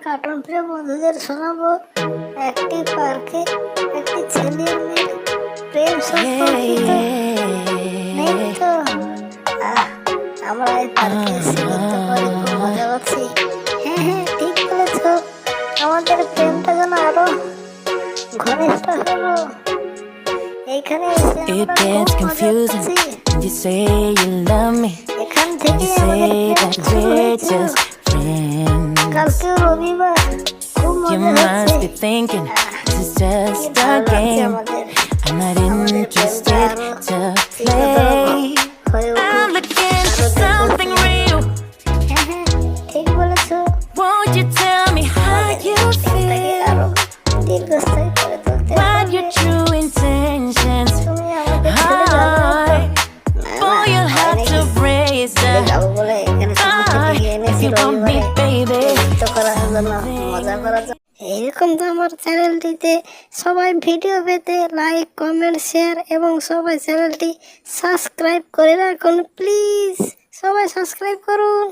Cartoon প্রিয় বন্ধুদের শোনাবো একটি পার্কে একটি ছেলে মেয়ের প্রেম সম্পর্কিত। নেই তো আমরা এই পার্কে এসে ঘুরতে পারি, খুব মজা পাচ্ছি। হ্যাঁ হ্যাঁ, ঠিক বলেছ, আমাদের প্রেমটা যেন আরো ঘনিষ্ঠ হলো। এইখানে এসে আমরা খুব মজা পাচ্ছি। You say you love me, এখান you থেকে আমাদের say প্রেম that শুরু we're হয়েছিল। just friends. কালকে রবিবার, খুব You মজা must হচ্ছে। be thinking this is just কি a ভালো লাগছে game. আমাদের। I'm not আমাদের প্রেমটা interested আরো to তীব্রতর play. হয়ে উঠুক। I'm looking আরো for দেখবো something কি। real. হ্যাঁ হ্যাঁ, ঠিক বলেছো। Won't you tell me how আমাদের you প্রেমটাকে feel? আরো দীর্ঘস্থায়ী করে তুলতে What হবে। your true intentions তুমি আমাকে ছেড়ে যাবে না তো? are? না না, Boy, you'll হয় have নাকি? to raise ছেড়ে the যাবো বলে এখানে সমস্ত heart টিকে if এনেছি you want me, রবিবারে baby. নৃত্য করার জন্য, মজা করার জন্য। এইরকম তো আমার চ্যানেলটিতে সবাই ভিডিও পেতে লাইক, কমেন্ট, শেয়ার এবং সবাই চ্যানেলটি সাবস্ক্রাইব করে রাখুন প্লিজ। সবাই সাবস্ক্রাইব করুন।